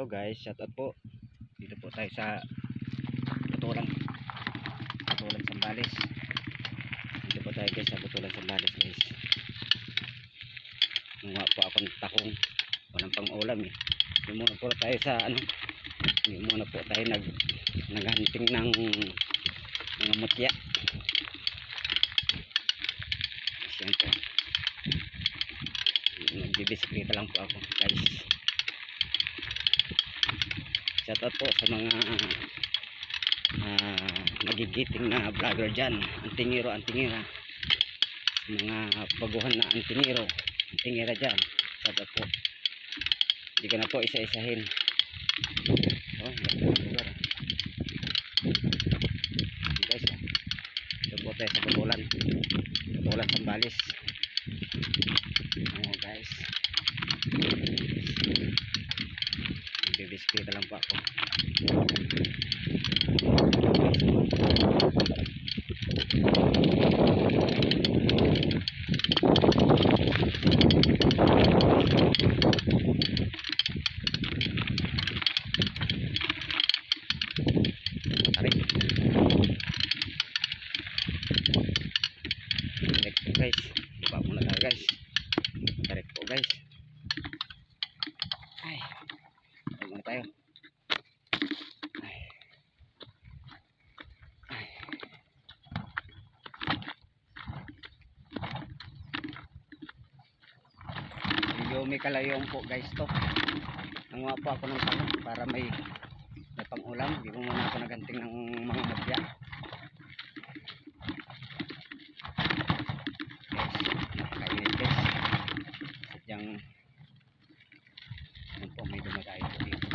Hello guys, shout out po. Dito po tayo sa Butulan Sambales. Dito po tayo guys sa Butulan Sambales guys. Nanguha po ako ng takong. Walang pang ulam eh. Hindi muna po tayo sa hindi muna po tayo naghunting ng mga mutya. Kasi yan po. Nagbibisikleta lang po ako guys. Shout out po sa mga nagigiting na vlogger dyan, antingero, antingera, mga baguhan na antingera dyan. Shout out po. Hindi ko na po isa-isahin. Lugar guys, ito po tayo sa Butulan Sambales. Guys, bibiskleta lang po ako. Tarik po guys, baba muna tayo guys. Tarik po guys. Ay, tarik muna tayo. May kalayong po guys to. Nanguha po ako ng tanong para may pang ulam. Hindi mo muna ako naganting ng mga mutya guys. Napakainit guys. Sadyang po may dumadayo po dito.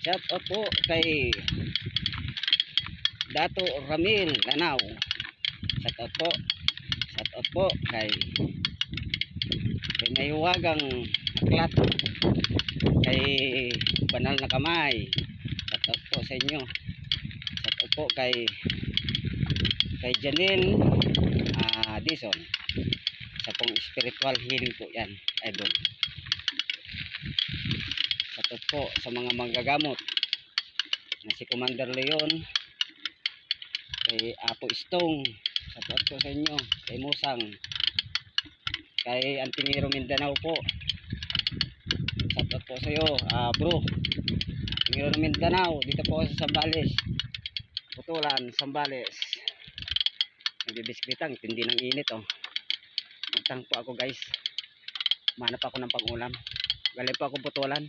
Shout out po kay Dato Ramil Lanaw. Shout out po kay Mayhuwagang Aklat, kay Banal na Kamay. Shout out po sa inyo. Shout out po kay Janelle Dison. Sa pong spiritual healing po yan, idol. Shout out po sa mga manggagamot na si Commander Leon, kay Apo Stong. Shout out po sa inyo. Kay Musang, kay Antingero Mindanao po. Shout out po sa iyo, bro. Antingero Mindanao, dito po sa Sambales, Butulan Sambales. Nagbibisklitang tindi ng init Magtang po ako guys. Manap ako ng pangulam. Galing po ako Butulan.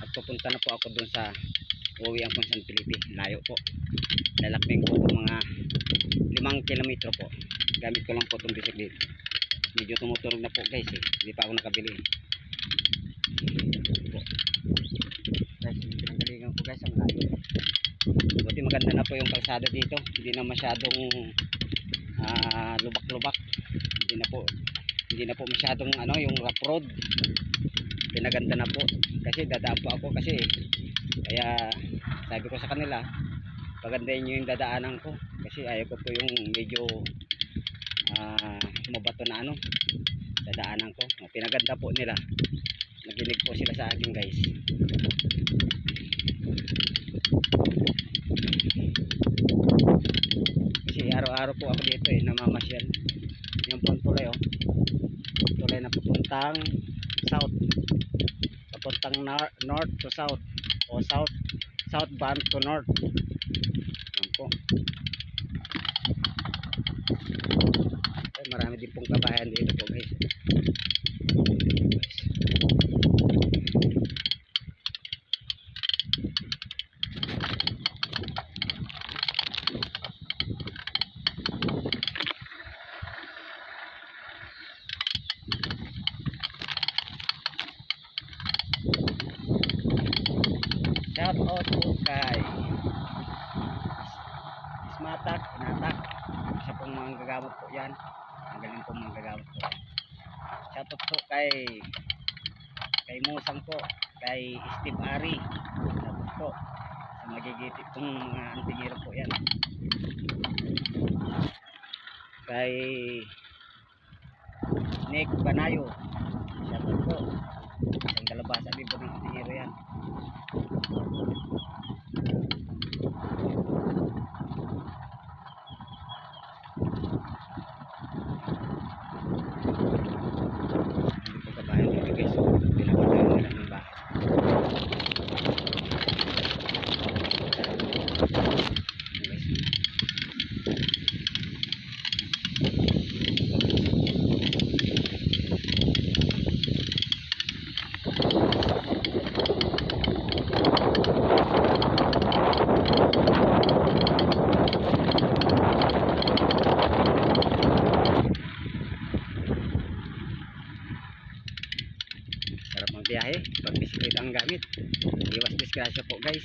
At pupunta na po ako dun sa uwian ko sa Pilipi. Layo po. Lalakbing po mga 5 kilometro po. Gamit ko lang po itong bisikleta. Medyo tumuturog na po guys Hindi pa ako nakabili po. Guys, pinanggalingan po guys ang layo. Buti maganda na po yung kalsada dito. Hindi na masyadong lubak-lubak. Hindi na po masyadong yung rough road. Pinaganda na po. Kasi dadaan po ako kasi. Kaya sabi ko sa kanila, pagandahin nyo yung dadaanan ko. Kasi ayaw ko po yung medyo mabato na dadaanan ko. Pinaganda po nila. Naginig po sila sa akin guys. Kasi araw-araw po ako dito namamasyal. Yung po tulay tulay na pupuntang south, papuntang north to south, o southbound to north. Yan po. Ay, marami din pong kabayan dito po guys. shout out po kay Ismatak, Inatak. Isa pong manggagamot po yan. Ang galing pong manggagamot po. Shout out po kay Musang po, kay Steve Ari. Shout out po sa magigitip pong mga antingero po yan. Kay Nick Banayo. Shout out po. Isang kalabasa din po ng antingero yan. Hindi po kabayan dito guys. Pinapatayo nila ng bahay. Sarap ng biyahe pag bisikleta ang gamit. Iwas disgrasya po guys.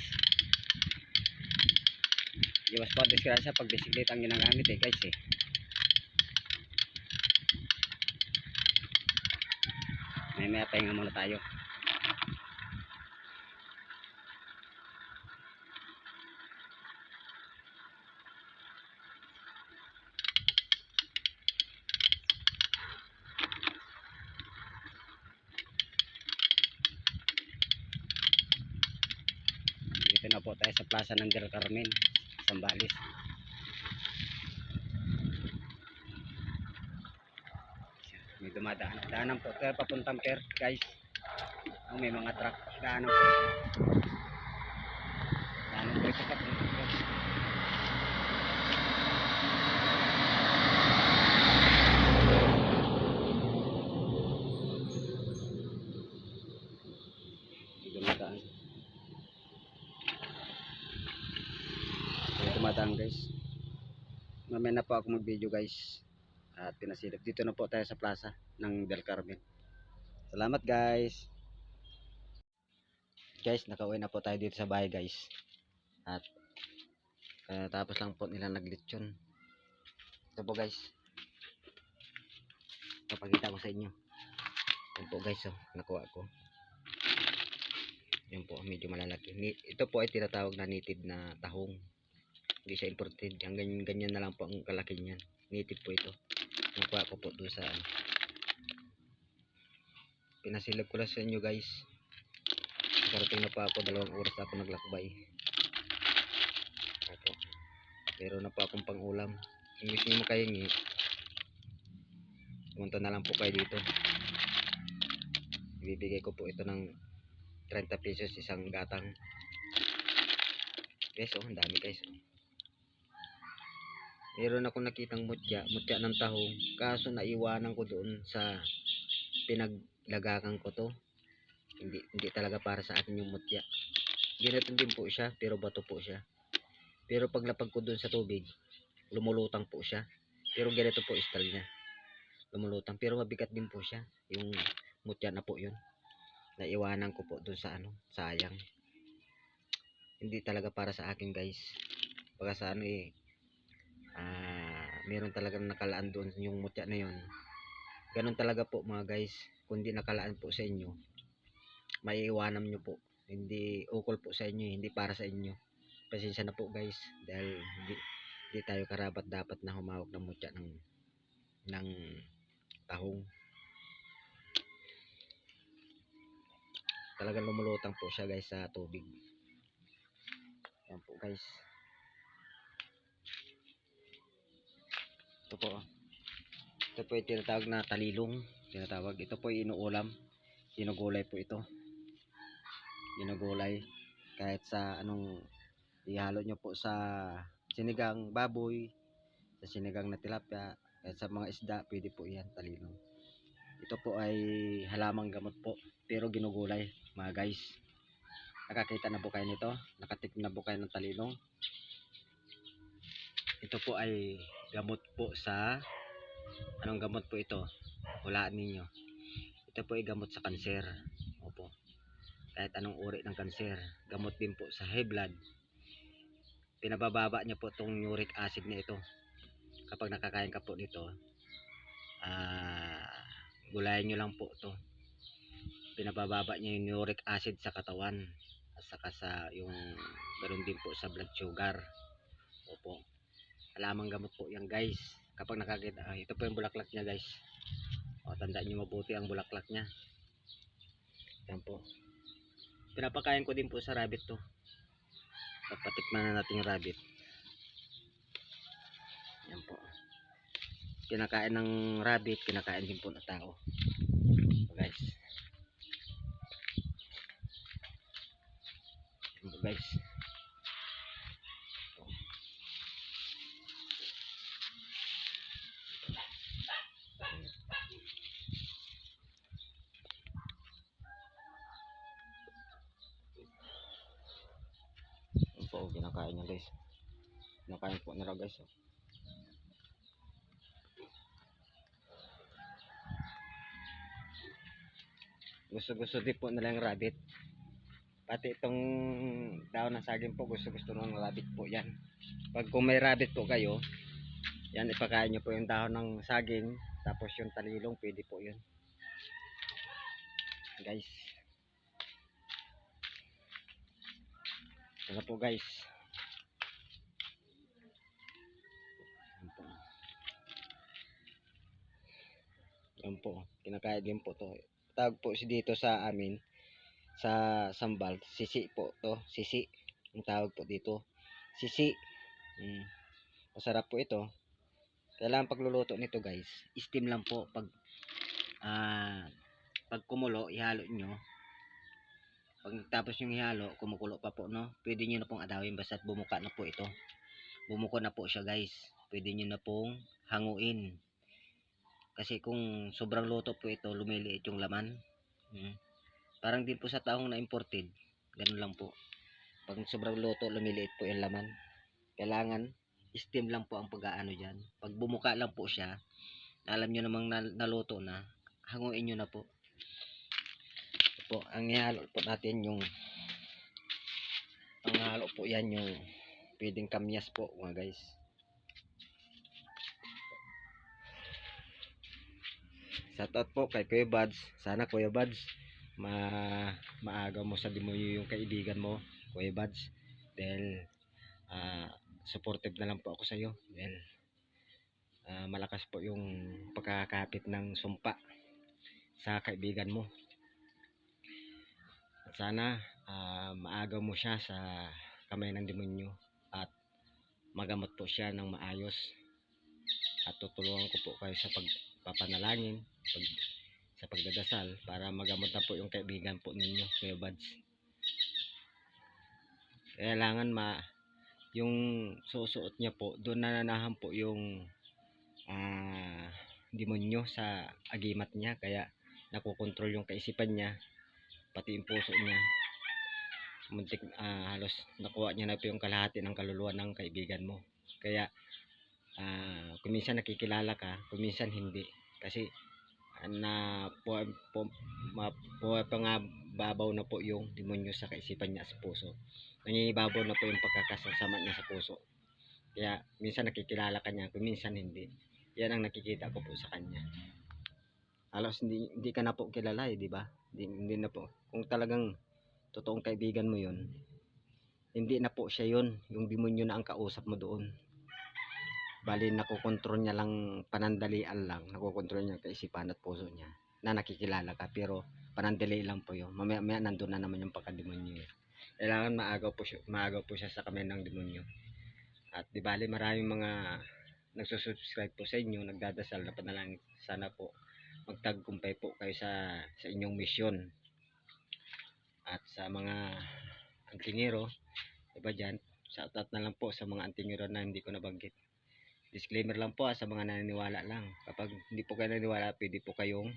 Iwas po disgrasya pag bisikleta ang ginagamit guys May pahinga muna tayo. Dito na po tayo sa plaza ng Del Carmen, Zambales. May dumadaan. Daanan po. Pero papuntang Perth guys. May mga truck. Daanan po. Daanan po ito papuntang Perth. May dumadaan. May dumadaan guys. Mamaya na po ako mag video guys. At pinasilip. Dito na po tayo sa plaza ng Del Carmen. Salamat guys. Guys, nakauwi na po tayo dito sa bahay guys. At tapos lang po nila naglitsyon. Ito po guys. Papakita ko sa inyo. Yan po guys, nakuha ko. Yan po, medyo malalaki. Ito po ay tinatawag na native na tahong. Hindi siya imported. Ang ganyan na lang po ang kalaki niyan. Native po ito. Nakuha ko po doon sa pinasilip ko lang sa inyo guys. Karating na pa ako, 2 oras ako naglakbay. Ako. Pero na pa akong pang ulam. Kung gusto nyo makahingi, pumunta na lang po kayo dito. Ibibigay ko po ito ng 30 pesos isang gatang. Guys, ang dami guys. Meron akong nakitang mutya ng tahong. Kaso naiwanan ko doon sa pinaglagakan ko to. Hindi talaga para sa akin yung mutya. Ganito din po siya, pero bato po siya. Pero paglapag ko doon sa tubig, lumulutang po siya. Pero ganito po style niya. Lumulutang, pero mabigat din po siya. Yung mutya na po yun. Naiwanan ko po doon sa sayang. Hindi talaga para sa akin guys. Baka sa meron talagang nakalaan doon yung mutya na yun. Ganun talaga po mga guys. Kung di nakalaan po sa inyo, maiiwanan nyo po. Hindi ukol po sa inyo, hindi para sa inyo. Pasensya na po guys, dahil hindi tayo karapat dapat na humawak ng mutya ng tahong. Talagang lumulutang po siya guys sa tubig. Yan po guys. Ito po. Ito po yung tinatawag na talilong. Ito po yung inuulam. Ginugulay po ito. Ginugulay. Kahit sa ihalo nyo po sa sinigang baboy, sa sinigang na tilapia, kahit sa mga isda, pwede po yan, talilong. Ito po ay halamang gamot po, pero ginugulay mga guys. Nakakita na po kayo nito? Nakatikman na po kayo ng talilong? Ito po ay gamot po sa anong gamot po ito? Hulaan ninyo. Ito po ay gamot sa kanser. Opo. kahit anong uri ng kanser. Gamot din po sa high blood. Pinabababa niya po itong uric acid na ito. Kapag nakakain ka po nito, gulayan nyo lang po ito. Pinabababa niya yung uric acid sa katawan at saka sa yung meron din po sa blood sugar. Opo, alamang gamot po yan guys. Kapag nakakita, ito po yung bulaklak niya guys. Tandaan nyo mabuti ang bulaklak niya. Yan po, pinapakain ko din po sa rabbit to. Patikman na natin yung rabbit. Yan po, kinakain ng rabbit, kinakain din po ng tao. So guys, yan po guys. Yan po, kinakain niya guys. Kinakain po nila guys. Gusto din po nila yung rabbit. Pati itong daon ng saging po, gusto ng rabbit po yan. Pag kung may rabbit po kayo, yan, ipakain nyo po yung dahon ng saging, tapos yung talilong, pwede po yun guys. Yan po guys. Yan po, kinakain din po to. Tawag po si dito sa amin sa sambal, sisi po to, sisi ang tawag po dito, sisi. Masarap po ito. Kailangan pagluluto nito guys, steam lang po. Pag kumulo, ihalo nyo. Pag tapos yung ihalo, kumukulo pa po, no, pwede nyo na pong adawin basta't bumuka na po ito. Bumuko na po siya guys, pwede nyo na pong hanguin. Kasi kung sobrang luto po ito, lumiliit yung laman. Parang din po sa tahong na imported, ganun lang po. Pag sobrang luto, lumiliit po yung laman. Kailangan steam lang po ang pag-aano dyan. Pag bumuka lang po siya, alam nyo namang naluto na, hanguin nyo na po. Po, ang ihalo po natin yung ang halo po yan yung pwedeng kamyas po mga guys. Shoutout po kay Kuya Buds. Sana Kuya Buds maaga mo sa demonyo yung kaibigan mo, Kuya Buds. Dahil supportive na lang po ako sa iyo. Dahil malakas po yung pagkakapit ng sumpa sa kaibigan mo. At sana maaga mo siya sa kamay ng demonyo at magamot po siya ng maayos. At tutulungan ko po kayo sa pagpapanalangin, sa pagdadasal para magamot na po yung kaibigan po ninyo, Kuya Buds. Kailangan yung susuot niya po, doon nananahan po yung demonyo sa agimat niya, kaya nakokontrol yung kaisipan niya, pati yung puso niya. Muntik halos nakuha niya na po yung kalahati ng kaluluwa ng kaibigan mo. Kaya kuminsan nakikilala ka, kuminsan hindi, kasi pangababaw na po yung demonyo sa kaisipan niya sa puso. Nangingibabaw na po yung pagkakasasama niya sa puso. Kaya minsan nakikilala ka niya, kuminsan hindi. Yan ang nakikita ko po sa kanya. Halos hindi ka na po kilala di ba? Hindi na po. Kung talagang totoong kaibigan mo yun, hindi na po siya yun, yung demonyo na ang kausap mo doon. Bali nakokontrol niya lang, panandalian lang, nakokontrol niya kaisipan at puso niya na nakikilala ka, pero panandali lang po yun. Mamaya nandun na naman yung pagkademonyo. Kailangan maagaw po siya sa kamay ng demonyo. At di bali maraming mga nagsusubscribe po sa inyo, nagdadasal na panalangin, sana po magtagumpay po kayo sa inyong misyon. At sa mga antingero, iba dyan, shoutout na lang po sa mga antingero na hindi ko nabanggit. Disclaimer lang po sa mga naniniwala lang. Kapag hindi po kayo naniniwala, pwede po kayong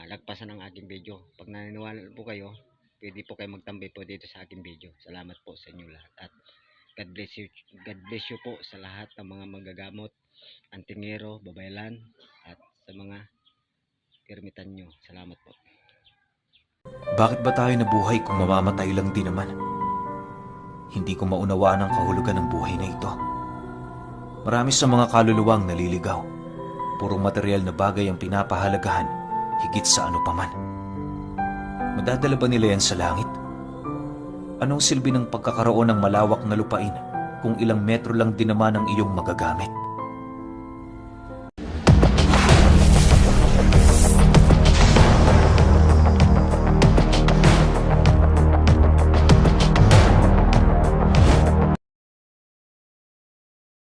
lagpasan ang aking video. Pag naniniwala po kayo, pwede po kayo magtambay po dito sa aking video. Salamat po sa inyo lahat. At God bless you po sa lahat ng mga manggagamot, antingero, babaylan, at sa mga ermitanyo. Salamat po. Bakit ba tayo nabuhay kung mamamatay lang din naman? Hindi ko maunawaan ang kahulugan ng buhay na ito. Marami sa mga kaluluwang naliligaw. Purong material na bagay ang pinapahalagahan higit sa ano paman. Madadala ba nila yan sa langit? Anong silbi ng pagkakaroon ng malawak na lupain kung ilang metro lang din naman ang iyong magagamit?